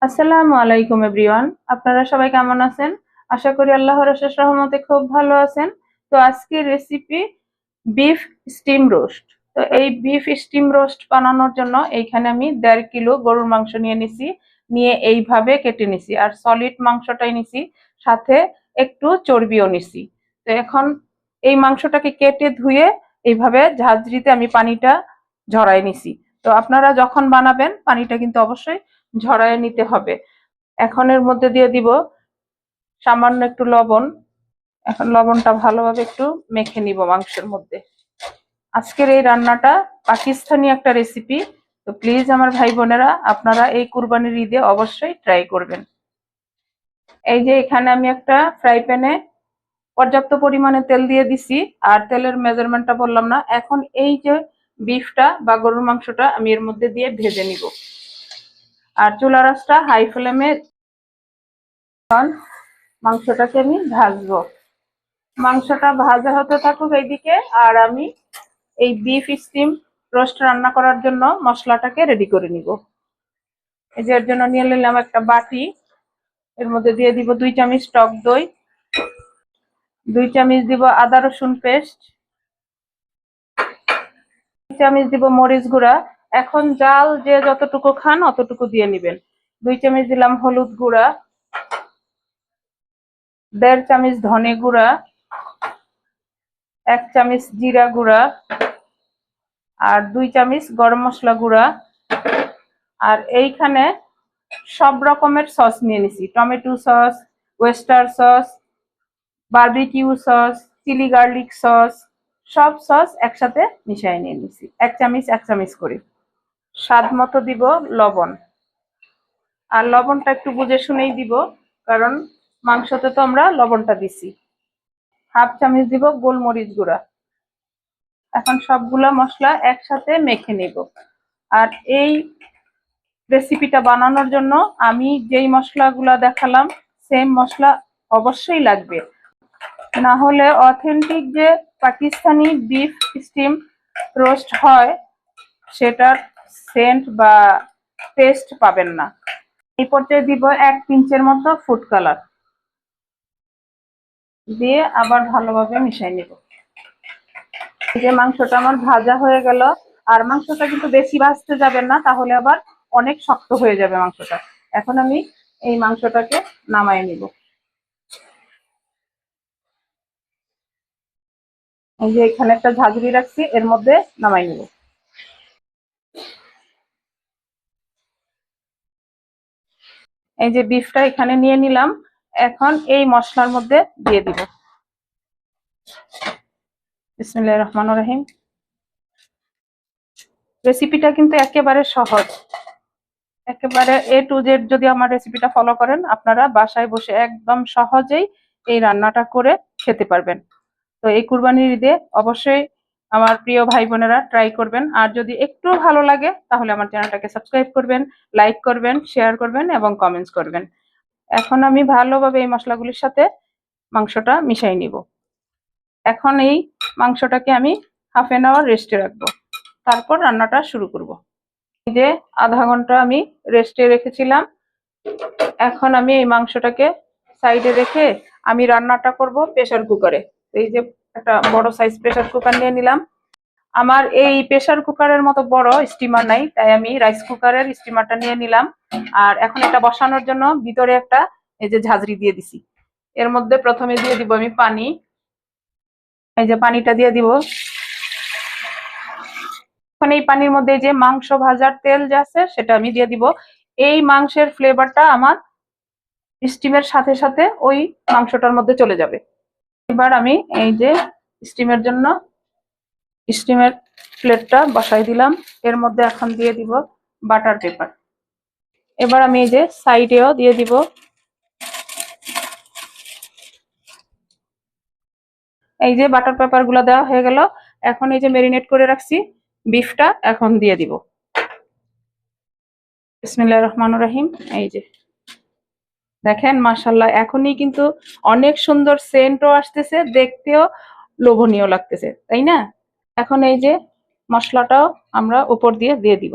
আসসালামু আলাইকুম এভরিওয়ান। আপনারা সবাই কেমন আছেন? আশা করি আল্লাহর অশেষ রহমতে খুব ভালো আছেন। তো আজকের রেসিপি বিফ স্টিম রোস্ট। তো এই বিফ স্টিম রোস্ট বানানোর জন্য এইখানে আমি 1.5 কিলো গরুর মাংস নিয়ে নিছি। নিয়ে এইভাবে কেটে নিছি, আর সলিড মাংসটাই নিছি, সাথে একটু চর্বিও নিছি। তো এখন এই মাংসটাকে কেটে ধুয়ে এইভাবে ঝাঁঝরিতে আমি পানিটা ঝরাই নিছি। তো আপনারা যখন বানাবেন পানিটা কিন্তু অবশ্যই ঝরায় নিতে হবে। এখন এর মধ্যে দিয়ে দিব সামান্য একটু লবণ। এখন লবণটা ভালোভাবে একটু মেখে নিব মাংসের মধ্যে। আজকের এই রান্নাটা পাকিস্তানি একটা রেসিপি। তো প্লিজ আমার ভাই বোনেরা, আপনারা এই কুরবানির ঈদে অবশ্যই ট্রাই করবেন। এই যে এখানে আমি একটা ফ্রাই প্যানে পর্যাপ্ত পরিমাণে তেল দিয়ে দিছি, আর তেলের মেজারমেন্টটা বললাম না। এখন এই যে বিফটা বা গরুর মাংসটা আমি এর মধ্যে দিয়ে ভেজে নিব, আর চুলা আঁচটা হাই ফ্লেমে। মাংসটাকে আমি ভাজবো। মাংসটা ভাজা হতে থাকুক এইদিকে, আর আমি এই বিফ স্টিম রোস্ট রান্না করার জন্য মশলাটাকে রেডি করে নিব। এই যে এর জন্য নিয়ে নিলাম একটা বাটি। এর মধ্যে দিয়ে দিব 2 চামচ টক দই, 2 চামচ দিব আদা রসুন পেস্ট, 2 চামচ দিব মরিচ গুঁড়া। এখন জাল যে যতটুকু খান অতটুকু দিয়ে নিবেন। 2 চামচ দিলাম হলুদ গুঁড়া, 1.5 চামচ ধনে গুঁড়া, 1 চামচ জিরা গুঁড়া, আর 2 চামচ গরম মশলা গুঁড়া। আর এইখানে সব রকমের সস নিয়ে নিছি: tomato sauce, oyster sauce, barbecue sauce, chilli garlic sauce. সব সস একসাথে মিশিয়ে নিয়ে নিছি, 1 চামচ 1 চামচ করে। স্বাদ মতো দিব লবণ, আর লবণটা একটু বুঝে শুনেই দিব, কারণ মাংসতে তো আমরা লবণটা দিছি। 1/2 চামচ দিব গোলমরিচ গুঁড়া। এখন সবগুলা মশলা একসাথে মেখে নিব। আর এই রেসিপিটা বানানোর জন্য আমি যেই মশলাগুলা দেখালাম সেম মশলা অবশ্যই লাগবে, না হলে অথেন্টিক যে পাকিস্তানি বিফ স্টিম রোস্ট হয় সেটার সেন্ট বা টেস্ট পাবেন না। এই পর্যায়ে দিব 1 পিঞ্চের মতো ফুড কালার, দিয়ে আবার ভালোভাবে মিশিয়ে নিব। এই যে মাংসটা আমার ভাজা হয়ে গেল। আর মাংসটা কিন্তু বেশি ভাজতে যাবেন না, তাহলে আবার অনেক শক্ত হয়ে যাবে মাংসটা। এখন আমি এই মাংসটাকে নামাই নিব। এই যে এখানে একটা ঝাঁঝরি রাখছি, এর মধ্যে নামাই নিব। এই যে বিফটা এখানে নিয়ে নিলাম, এখন এই মশলার মধ্যে দিয়ে দিব। বিসমিল্লাহির রহমানির রহিম। রেসিপিটা কিন্তু একেবারে সহজ, একেবারে এ টু জেড। যদি আমার রেসিপিটা ফলো করেন, আপনারা বাসায় বসে একদম সহজেই এই রান্নাটা করে খেতে পারবেন। তো এই কুরবানির ঈদে অবশ্যই আমার প্রিয় ভাই বোনেরা ট্রাই করবেন। আর যদি একটু ভালো লাগে তাহলে আমার চ্যানেলটাকে সাবস্ক্রাইব করবেন, লাইক করবেন, শেয়ার করবেন এবং কমেন্টস করবেন। এখন আমি ভালোভাবে এই মশলাগুলির সাথে মাংসটা মিশিয়ে নিব। এখন এই মাংসটাকে আমি হাফ এন আওয়ার রেস্টে রাখবো, তারপর রান্নাটা শুরু করব। এই যে আধা ঘন্টা আমি রেস্টে রেখেছিলাম। এখন আমি এই মাংসটাকে সাইডে রেখে আমি রান্নাটা করব প্রেসার কুকারে। এই যে একটা বড় সাইজ প্রেসার কুকার নিয়ে নিলাম। আমার এই প্রেসার কুকারের মতো বড় স্টিমার নাই, তাই আমি রাইস কুকারের স্টিমারটা নিয়ে নিলাম। আর এখন এটা বসানোর জন্য ভিতরে একটা এই যে ঝাঁঝরি দিয়ে দিছি। এর মধ্যে প্রথমে দিয়ে দিব আমি পানি। এই যে পানিটা দিয়ে দিব। এখন এই পানির মধ্যে যে মাংস ভাজার তেল যা আছে সেটা আমি দিয়ে দিব। এই মাংসের ফ্লেভারটা আমার স্টিমের সাথে সাথে ওই মাংসটার মধ্যে চলে যাবে। এবার আমি এই যে স্টিমের জন্য স্টিমের প্লেটটা বসাই দিলাম। এর মধ্যে এখন দিয়ে দিব বাটার পেপার। এবার আমি এই যে সাইডেও দিয়ে দিব। এই যে বাটার পেপার গুলো দেওয়া হয়ে গেল। এখন এই যে ম্যারিনেট করে রাখছি বিফটা এখন দিয়ে দিব। বিসমিল্লাহির রহমানির রহিম। এই যে দেখেন, মাশাআল্লাহ, এখনই কিন্তু অনেক সুন্দর সেন্টও আসতেছে, দেখতেও লোভনীয় লাগতেছে, তাই না? এখন এই যে মশলাটাও আমরা উপর দিয়ে দিয়ে দিব।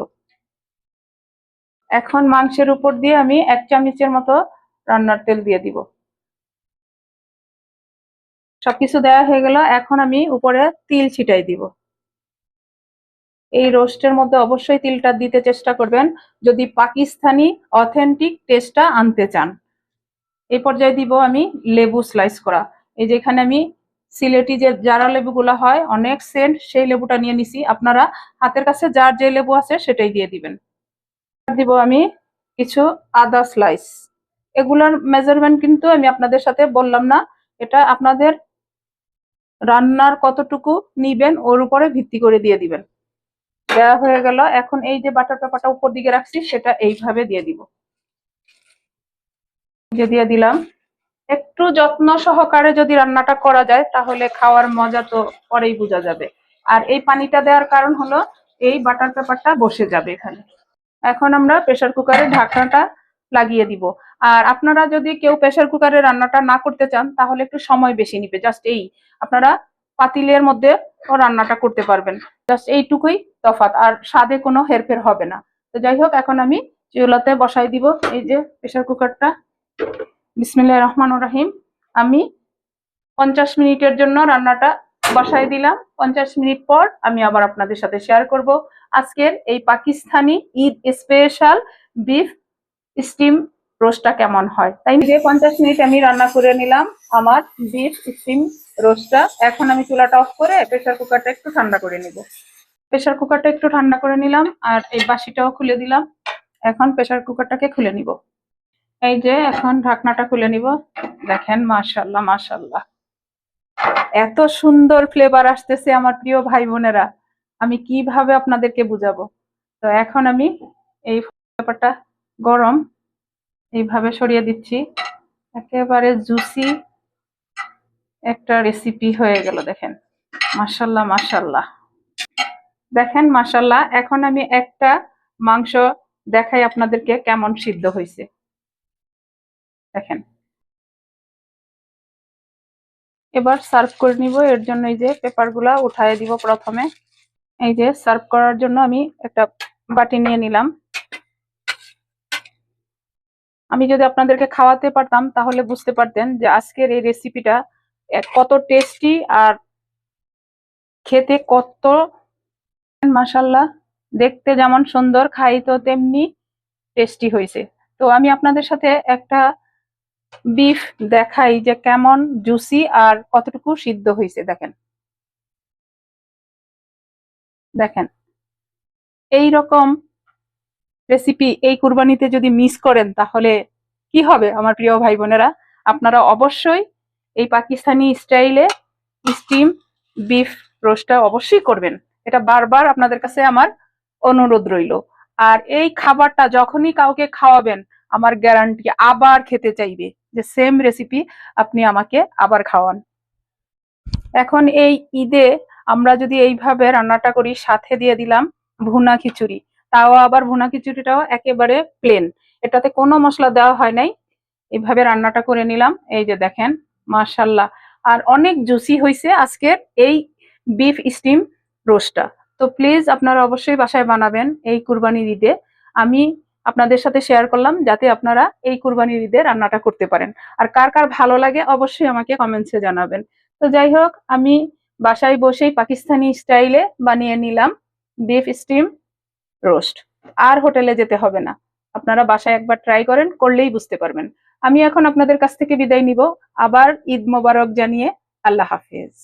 এখন মাংসের উপর দিয়ে আমি 1 চামচের মতো রান্নার তেল দিয়ে দিব। সবকিছু দেওয়া হয়ে গেল, এখন আমি উপরে তিল ছিটাই দিব। এই রোস্টের মধ্যে অবশ্যই তিলটা দিতে চেষ্টা করবেন যদি পাকিস্তানি অথেন্টিক টেস্টটা আনতে চান। এই পর্যায়ে দিব আমি লেবু স্লাইস করা। এই যে এখানে আমি সিলেটি যে জারা লেবুগুলো হয় অনেক সেন্ট, সেই লেবুটা নিয়ে নিছি। আপনারা হাতের কাছে যার যে লেবু আছে সেটাই দিয়ে দিবেন। দিব আমি কিছু আদা স্লাইস। এগুলোর মেজারমেন্ট কিন্তু আমি আপনাদের সাথে বললাম না, এটা আপনাদের রান্নার কতটুকু নিবেন ওর উপরে ভিত্তি করে দিয়ে দিবেন। দেওয়া হয়ে গেল, এখন এই যে বাটার পেপারটা উপর দিকে রাখছি সেটা এইভাবে দিয়ে দিব। দিয়ে দিলাম। একটু যত্ন সহকারে যদি রান্নাটা করা যায় তাহলে খাওয়ার মজা তো পরেই বোঝা যাবে। আর এই পানিটা দেওয়ার কারণ হলো এই বাটার পেপারটা বসে যাবে এখানে। এখন আমরা প্রেসার কুকারের ঢাকনাটা লাগিয়ে দিব। আর আপনারা যদি কেউ প্রেসার কুকারে রান্নাটা না করতে চান তাহলে একটু সময় বেশি নিবে, জাস্ট এই আপনারা পাতিলের মধ্যে রান্নাটা করতে পারবেন, জাস্ট এইটুকুই তফাৎ, আর স্বাদে কোনো হেরফের হবে না। তো যাই হোক, এখন আমি চুলাতে বসাই দিব এই যে প্রেসার কুকারটা। বিসমিল্লাহির রহমানির রহিম। আমি 50 মিনিটের জন্য রান্নাটা বসাই দিলাম। 50 মিনিট পর আমি আবার আপনাদের সাথে শেয়ার করব আজকের এই Pakistani Eid special beef steam রোস্টটা কেমন হয়। তাই যে 50 মিনিট আমি রান্না করে নিলাম আমার বিফ স্টিম রোস্টটা। এখন আমি চুলাটা অফ করে প্রেসার কুকারটা একটু ঠান্ডা করে নিব। প্রেসার কুকারটা একটু ঠান্ডা করে নিলাম আর এই বাসিটাও খুলে দিলাম। এখন প্রেসার কুকারটাকে খুলে নিব। এই যে এখন ঢাকনাটা খুলে নিব। দেখেন মাশাআল্লাহ মাশাআল্লাহ, এত সুন্দর ফ্লেভার আসতেছে আমার প্রিয় ভাই বোনেরা, আমি কিভাবে আপনাদেরকে বুঝাবো। তো এখন আমি এই ব্যাপারটা গরম এইভাবে সরিয়ে দিচ্ছি। একেবারে জুসি একটা রেসিপি হয়ে গেল। দেখেন মাশাআল্লাহ মাশাআল্লাহ, দেখেন মাশাআল্লাহ। এখন আমি একটা মাংস দেখাই আপনাদেরকে কেমন সিদ্ধ হয়েছে। দেখেন, এবার সার্ভ করে নিব। এর জন্য এই যে পেপারগুলা উঠায় দিব প্রথমে। এই যে সার্ভ করার জন্য আমি একটা বাটি নিয়ে নিলাম। আমি যদি আপনাদেরকে খাওয়াতে পারতাম তাহলে বুঝতে পারতেন যে আজকের এই রেসিপিটা কত টেস্টি আর খেতে কত মাশাআল্লাহ। দেখতে যেমন সুন্দর, খাই তো তেমনি টেস্টি হয়েছে। তো আমি আপনাদের সাথে একটা বিফ দেখাই যে কেমন জুসি আর কতটুকু সিদ্ধ হয়েছে। দেখেন দেখেন, এই রকম রেসিপি এই কুরবানিতে যদি মিস করেন তাহলে কি হবে আমার প্রিয় ভাই বোনেরা। আপনারা অবশ্যই এই পাকিস্তানি স্টাইলে স্টিম বিফ রোস্টটা অবশ্যই করবেন। এটা বারবার আপনাদের কাছে আমার অনুরোধ রইল। আর এই খাবারটা যখনই কাউকে খাওয়াবেন আমার গ্যারান্টি আবার খেতে চাইবে, যে সেম রেসিপি আপনি আমাকে আবার খাওয়ান। এখন এই ঈদে আমরা যদি এইভাবে রান্নাটা করি, সাথে দিয়ে দিলাম ভুনা খিচুড়ি, তাও আবার ভুনা খিচুড়িটাও একেবারে প্লেন, এটাতে কোনো মশলা দেওয়া হয় নাই। এইভাবে রান্নাটা করে নিলাম। এই যে দেখেন মাশাআল্লাহ, আর অনেক জুসি হয়েছে আজকের এই বিফ স্টিম রোস্টটা। তো প্লিজ আপনারা অবশ্যই বাসায় বানাবেন এই কুরবানির ঈদে। আমি আপনাদের সাথে শেয়ার করলাম যাতে আপনারা এই কুরবানির ঈদে রান্নাটা করতে পারেন। আর কার কার ভালো লাগে অবশ্যই আমাকে কমেন্টসে জানাবেন। তো যাই হোক, আমি বাসায় বসেই পাকিস্তানি স্টাইলে বানিয়ে নিলাম বিফ স্টিম রোস্ট। আর হোটেলে যেতে হবে না, আপনারা বাসায় একবার ট্রাই করেন, করলেই বুঝতে পারবেন। আমি এখন আপনাদের কাছ থেকে বিদায় নিব, আবার ঈদ মোবারক জানিয়ে আল্লাহ হাফেজ।